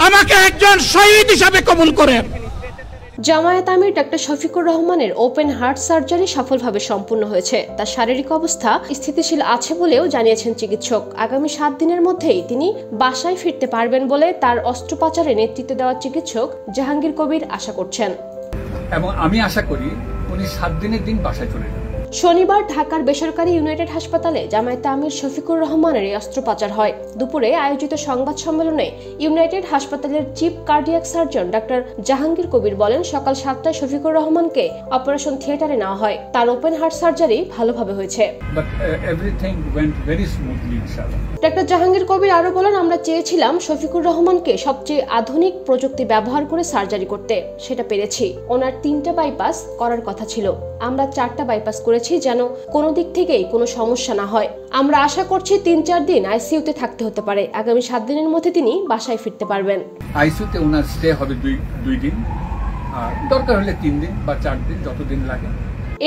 আমাকে একজন শহীদ হিসাবে কবুল করেন। জামায়াত আমির ডক্টর শফিকুর রহমানের ওপেন হার্ট সার্জারি সফলভাবে সম্পূর্ণ হয়েছে। তার শারীরিক অবস্থা স্থিতিশীল আছে বলেও জানিয়েছেন চিকিৎসক। আগামী 7 দিনের মধ্যেই তিনি বাসায় ফিরতে পারবেন বলে তার অস্ত্রোপচারে নেতৃত্ব দেওয়া চিকিৎসক জাহাঙ্গীর কবির আশা করছেন, এবং আমি আশা করি উনি 7 দিনের দিন বাসায় চলে যাবেন। শনিবার ঢাকার বেসরকারি ইউনাইটেড হাসপাতালে জামায়াত আমির শফিকুর রহমানের এই অস্ত্রোপচার হয়। দুপুরে আয়োজিত সংবাদ সম্মেলনে ইউনাইটেড হাসপাতালের chief cardiac surgeon doctor Jahangir Kabir বলেন, সকাল 7টায় শফিকুর রহমানকে অপারেশন থিয়েটারে নেওয়া হয়। তার ওপেন হার্ট সার্জারি ভালোভাবে হয়েছে। ডাক্তার জাহাঙ্গীর কবির আরো বলেন, আমরা চেয়েছিলাম শফিকুর রহমানকে সবচেয়ে আধুনিক প্রযুক্তি ব্যবহার করে সার্জারি করতে, সেটা পেরেছি। ওনার 3টা বাইপাস করার কথা ছিল, আমরা 4টা বাইপাস করেছি যেন কোনো দিক থেকেই কোনো সমস্যা না হয়। আমরা আশা করছি 3-4 দিন আইসিইউতে থাকতে হতে পারে। আগামী 7 দিনের মধ্যে তিনি বাসায় ফিরতে পারবেন। আইসিইউতে ওনার স্টে হবে 2 দিন, আর দরকার হলে 3 দিন বা 4 দিন, যতদিন লাগে।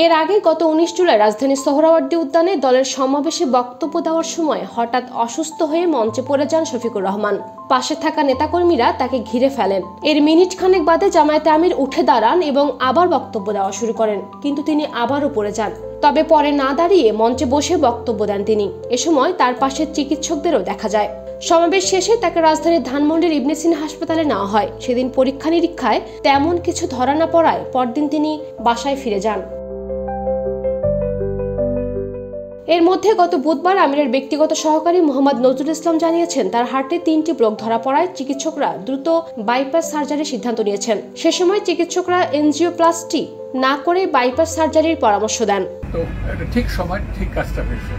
এর আগে গত 19 জুলাই রাজধানীর সোহরাওয়ার্দী উদ্যানে দলের সমাবেশে বক্তব্য দেওয়ার সময় হঠাৎ অসুস্থ হয়ে মঞ্চে পড়ে যান শফিকুর রহমান। পাশে থাকা নেতাকর্মীরা তাকে ঘিরে ফেলেন। এর মিনিট খানেক বাদে জামায়াতে আমির উঠে দাঁড়ান এবং আবার বক্তব্য দেওয়া শুরু করেন, কিন্তু তিনি আবারও পড়ে যান। তবে পরে না দাঁড়িয়ে মঞ্চে বসে বক্তব্য দেন তিনি। এ সময় তার পাশে চিকিৎসকদেরও দেখা যায়। সমাবেশ শেষে তাকে রাজধানীর ধানমন্ডির ইবনে সিনা হাসপাতালে নেওয়া হয়। সেদিন পরীক্ষা নিরীক্ষায় তেমন কিছু ধরা না পড়ায় পরদিন তিনি বাসায় ফিরে যান। এর মধ্যে গত বুধবার আমিরের ব্যক্তিগত সহকারী মোহাম্মদ নজরুল ইসলাম জানিয়েছেন, তার হার্টে 3টি ব্লক ধরা পড়ায় চিকিৎসকরা দ্রুত বাইপাস সার্জারির সিদ্ধান্ত নিয়েছেন। সে সময় চিকিৎসকরা এনজিওপ্লাস্টি না করে বাইপাস সার্জারির পরামর্শ দেন। তো ঠিক সময় ঠিক কাজটা হয়েছে।